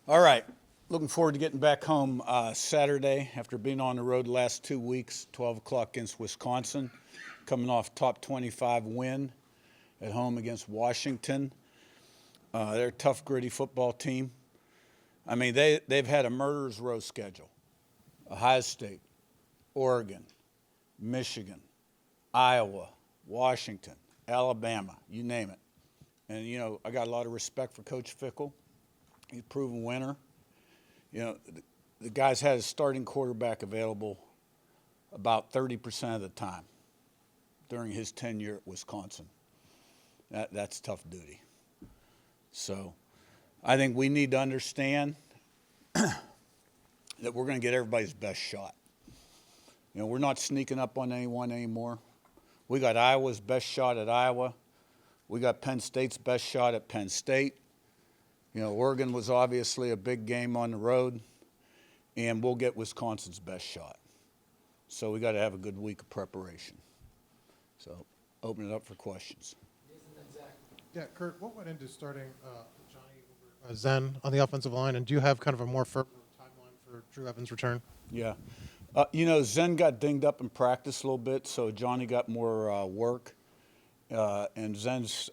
All right. Looking forward to getting back home Saturday after being on the road the last 2 weeks, 12 o'clock against Wisconsin, coming off top 25 win at home against Washington. They're a tough, gritty football team. I mean, they've had a murderer's row schedule. Ohio State, Oregon, Michigan, Iowa, Washington, Alabama, you name it. And, I got a lot of respect for Coach Fickle. He's a proven winner. The guy's had his starting quarterback available about 30% of the time during his tenure at Wisconsin. That's tough duty. So I think we need to understand that we're going to get everybody's best shot. We're not sneaking up on anyone anymore. We got Iowa's best shot at Iowa. We got Penn State's best shot at Penn State. Oregon was obviously a big game on the road, and we'll get Wisconsin's best shot. So we got to have a good week of preparation. So open it up for questions. Yeah, Curt, what went into starting Johnny over Zen on the offensive line, and do you have kind of a more firm timeline for Drew Evans' return? Yeah. Zen got dinged up in practice a little bit, so Johnny got more work, and Zen's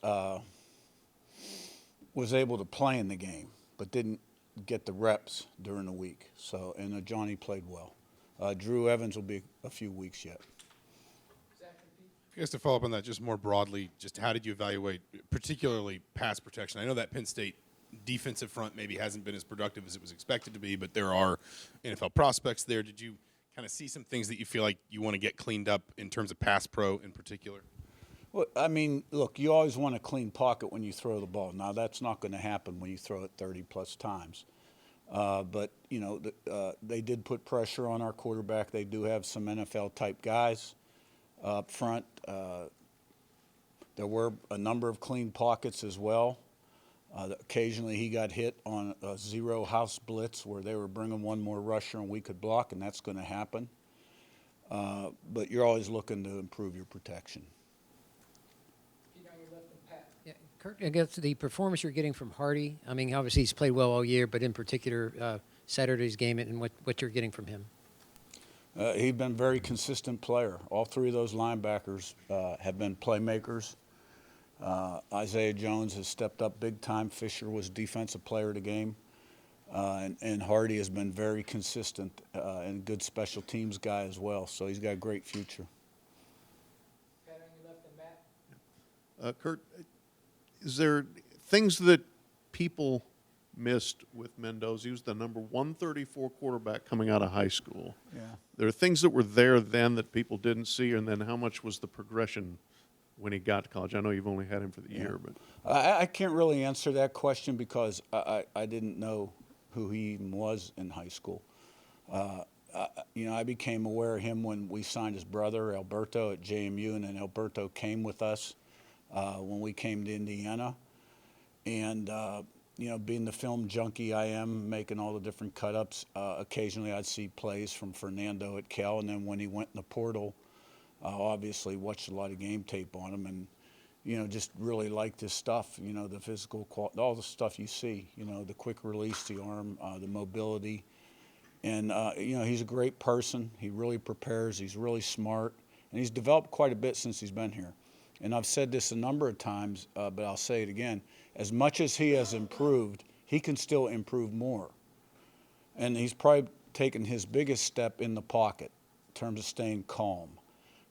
was able to play in the game, but didn't get the reps during the week. And Johnny played well. Drew Evans will be a few weeks yet. I guess to follow up on that, just more broadly, just how did you evaluate, particularly pass protection? I know that Penn State defensive front maybe hasn't been as productive as it was expected to be, but there are NFL prospects there. Did you kind of see some things that you feel like you want to get cleaned up in terms of pass pro in particular? Well, I mean, look, you always want a clean pocket when you throw the ball. Now, that's not going to happen when you throw it 30-plus times. But they did put pressure on our quarterback. They do have some NFL-type guys up front. There were a number of clean pockets as well. Occasionally he got hit on a zero house blitz where they were bringing one more rusher and we could block, and that's going to happen. But you're always looking to improve your protection. Yeah, Curt, I guess the performance you're getting from Hardy, I mean, obviously he's played well all year, but in particular Saturday's game and what you're getting from him. He's been a very consistent player. All three of those linebackers have been playmakers. Isaiah Jones has stepped up big time. Fisher was defensive player of the game. And Hardy has been very consistent and good special teams guy as well. So he's got a great future. Curt, is there things that people missed with Mendoza? He was the number 134 quarterback coming out of high school. Yeah. There are things that were there then that people didn't see, and then how much was the progression when he got to college? I know you've only had him for the year, but I can't really answer that question because I didn't know who he even was in high school. I became aware of him when we signed his brother Alberto at JMU, and then Alberto came with us when we came to Indiana. And being the film junkie I am, making all the different cut-ups, occasionally I'd see plays from Fernando at Cal, and then when he went in the portal, obviously watched a lot of game tape on him and, just really liked his stuff, the physical quality, all the stuff you see, the quick release, the arm, the mobility. And, he's a great person. He really prepares. He's really smart. And he's developed quite a bit since he's been here. And I've said this a number of times, but I'll say it again. As much as he has improved, he can still improve more. And he's probably taken his biggest step in the pocket in terms of staying calm,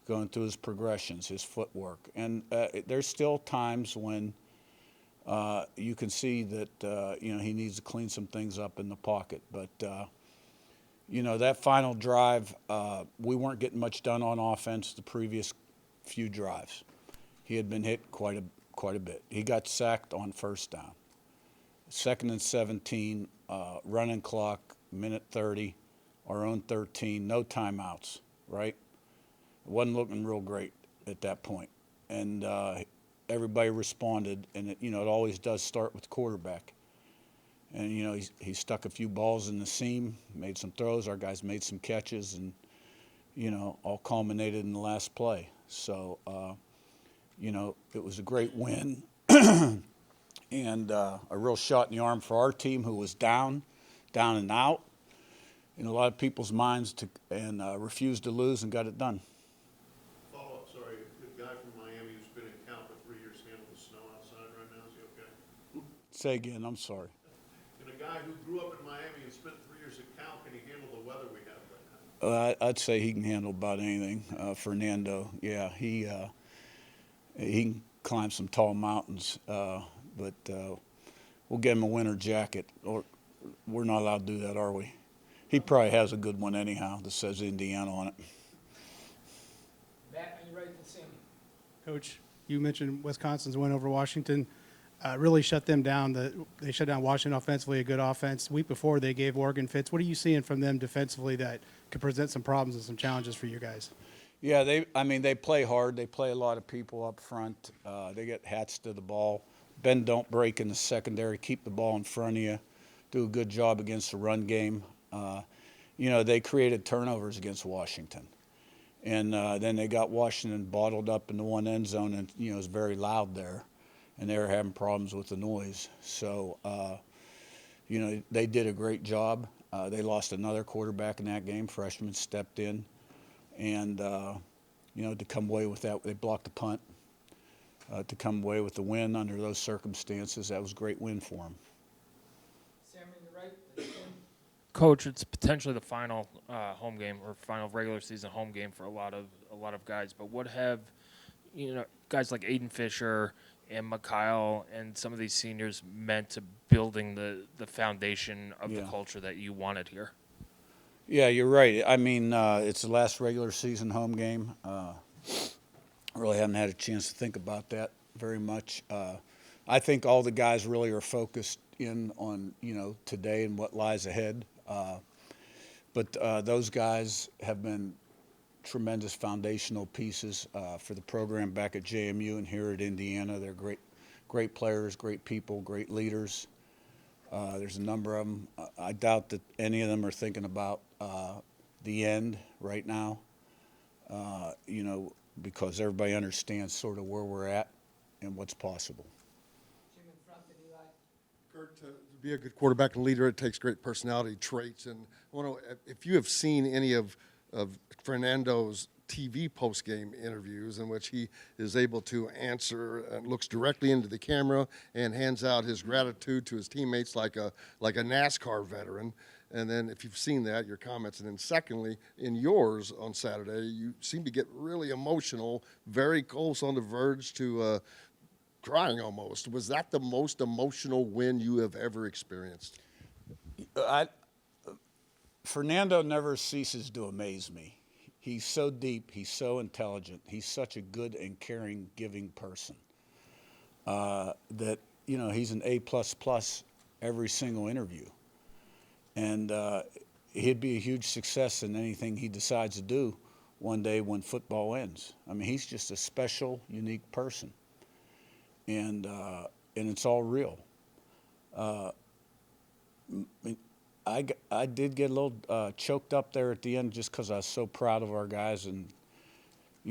going through his progressions, his footwork. And there's still times when you can see that, he needs to clean some things up in the pocket. But, that final drive, we weren't getting much done on offense the previous few drives. He had been hit quite a bit. He got sacked on first down. 2nd and 17, running clock, minute 30, our own 13, no timeouts, right? It wasn't looking real great at that point. And everybody responded, and it always does start with the quarterback. And, he stuck a few balls in the seam, made some throws. Our guys made some catches, and, all culminated in the last play. So, it was a great win and a real shot in the arm for our team who was down. down and out in a lot of people's minds and refused to lose and got it done. Follow up, sorry. The guy from Miami who's been in Cal for 3 years handled the snow outside right now. Is he okay? Say again, I'm sorry. And a guy who grew up in Miami and spent 3 years at Cal, can he handle the weather we have right now? I'd say he can handle about anything. Fernando, yeah, he can climb some tall mountains, but we'll get him a winter jacket. Or we're not allowed to do that, are we? He probably has a good one anyhow that says Indiana on it. Matt, are you ready to sing? Coach, you mentioned Wisconsin's win over Washington. Really shut them down. They shut down Washington offensively, a good offense. The week before, they gave Oregon fits. What are you seeing from them defensively that could present some problems and some challenges for you guys? Yeah, they play hard. They play a lot of people up front. They get hats to the ball. Bend, don't break in the secondary. Keep the ball in front of you. Do a good job against the run game. They created turnovers against Washington. And then they got Washington bottled up in the one end zone, and, it was very loud there. And they were having problems with the noise. So, they did a great job. They lost another quarterback in that game. Freshman stepped in. And, to come away with that, they blocked the punt. To come away with the win under those circumstances, that was a great win for them. Sam, on your right, that's Tim. Coach, it's potentially the final home game or final regular season home game for a lot of guys. But what have guys like Aiden Fisher and Mikhail and some of these seniors meant to building the foundation of the culture that you wanted here? Yeah, you're right. I mean, it's the last regular season home game. I really haven't had a chance to think about that very much. I think all the guys really are focused in on, today and what lies ahead. But those guys have been tremendous foundational pieces for the program back at JMU and here at Indiana. They're great players, great people, great leaders. There's a number of them. I doubt that any of them are thinking about the end right now, because everybody understands sort of where we're at and what's possible. Jim in front of Eli. Curt, to be a good quarterback and leader, it takes great personality traits. And I want to, if you have seen any of Fernando's TV post-game interviews in which he is able to answer and looks directly into the camera and hands out his gratitude to his teammates like a NASCAR veteran. And then if you've seen that, your comments. And then secondly, in yours on Saturday, you seem to get really emotional, very close on the verge to crying almost. Was that the most emotional win you have ever experienced? Fernando never ceases to amaze me. He's so deep. He's so intelligent. He's such a good and caring, giving person that, he's an A++ every single interview. And he'd be a huge success in anything he decides to do one day when football ends. I mean, he's just a special, unique person. And it's all real. I did get a little choked up there at the end just because I was so proud of our guys, and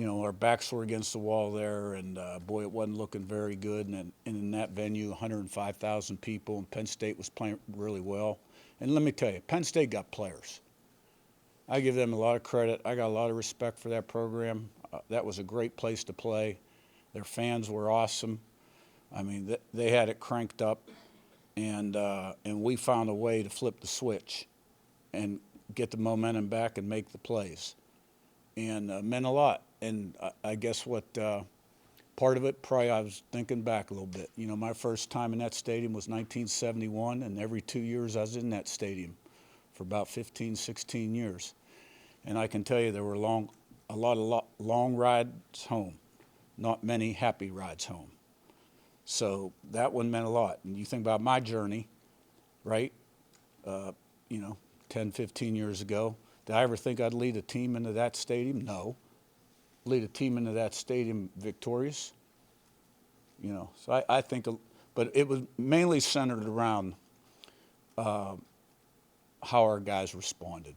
our backs were against the wall there, and boy, it wasn't looking very good. And in that venue, 105,000 people, and Penn State was playing really well. And let me tell you, Penn State got players. I give them a lot of credit. I got a lot of respect for that program. That was a great place to play. Their fans were awesome. I mean, they had it cranked up. And we found a way to flip the switch and get the momentum back and make the plays. And meant a lot. And I guess what part of it, probably I was thinking back a little bit. My first time in that stadium was 1971, and every 2 years I was in that stadium for about 15, 16 years. And I can tell you there were a lot of long rides home, not many happy rides home. So that one meant a lot. And you think about my journey, right? 10, 15 years ago. Did I ever think I'd lead a team into that stadium? No. Lead a team into that stadium victorious? So I think, but it was mainly centered around how our guys responded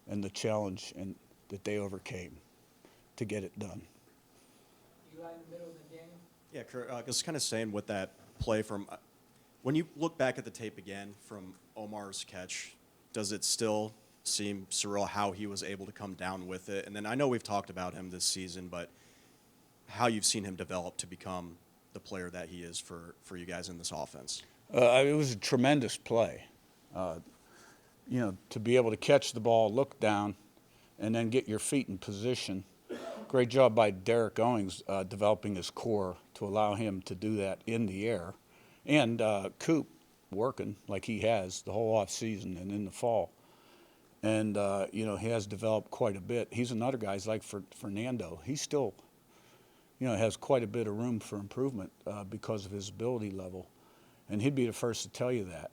and the challenge that they overcame to get it done. Eli in the middle, then Daniel. Yeah, Curt, just kind of saying with that play from when you look back at the tape again from Omar's catch, does it still seem surreal how he was able to come down with it? And then I know we've talked about him this season, but how you've seen him develop to become the player that he is for you guys in this offense. It was a tremendous play. You know, to be able to catch the ball, look down, and then get your feet in position. Great job by Derek Owings developing his core to allow him to do that in the air. And Coop working like he has the whole off season and in the fall. And, you know, he has developed quite a bit. He's another guy, he's like Fernando. He still, you know, has quite a bit of room for improvement because of his ability level. And he'd be the first to tell you that.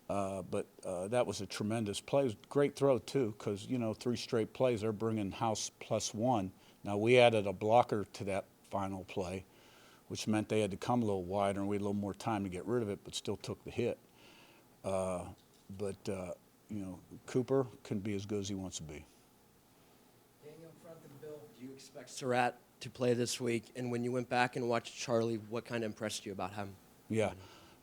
But that was a tremendous play. It was a great throw, too, because, you know, 3 straight plays, they're bringing house +1. Now, we added a blocker to that final play, which meant they had to come a little wider and we had a little more time to get rid of it, but still took the hit. You know, Cooper can be as good as he wants to be. Daniel in front of the bill. Do you expect Surratt to play this week? And when you went back and watched Charlie, what kind of impressed you about him? Yeah.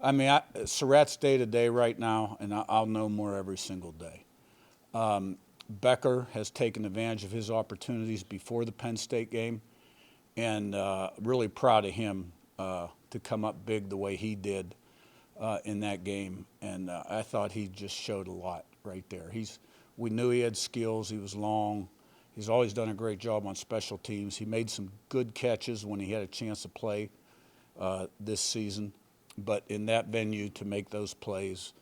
I mean, Surratt's day-to-day right now, and I'll know more every single day. Becker has taken advantage of his opportunities before the Penn State game, and really proud of him to come up big the way he did in that game. And I thought he just showed a lot right there. We knew he had skills. He was long. He's always done a great job on special teams. He made some good catches when he had a chance to play this season. But in that venue, to make those plays,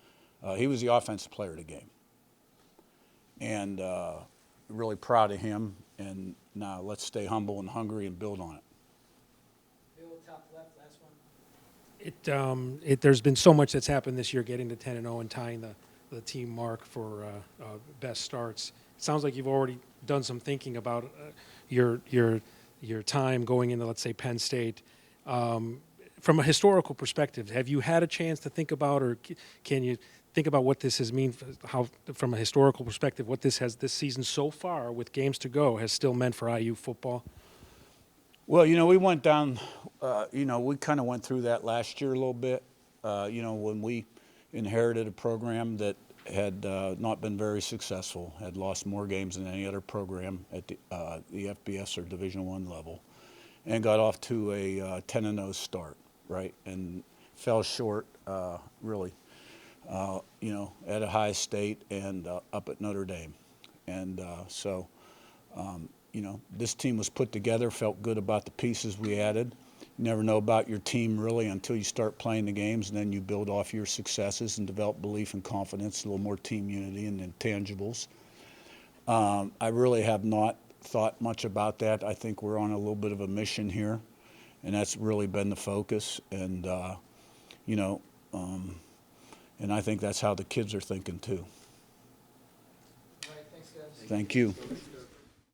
he was the offensive player of the game. And really proud of him. And now let's stay humble and hungry and build on it. Bill, top left, last one. There's been so much that's happened this year, getting to 10-0 and tying the team mark for best starts. It sounds like you've already done some thinking about your time going into, let's say, Penn State. From a historical perspective, have you had a chance to think about, or can you think about what this has mean, how from a historical perspective, what this season so far with games to go has still meant for IU football? Well, you know, we went down, you know, we kind of went through that last year a little bit, you know, when we inherited a program that had not been very successful, had lost more games than any other program at the FBS or Division I level, and got off to a 10-0 start, right, and fell short, really, you know, at Ohio State and up at Notre Dame. And you know, this team was put together, felt good about the pieces we added. You never know about your team really until you start playing the games, and then you build off your successes and develop belief and confidence, a little more team unity and intangibles. I really have not thought much about that. I think we're on a little bit of a mission here, and that's really been the focus. And, you know, and I think that's how the kids are thinking too. All right, thanks, guys. Thank you.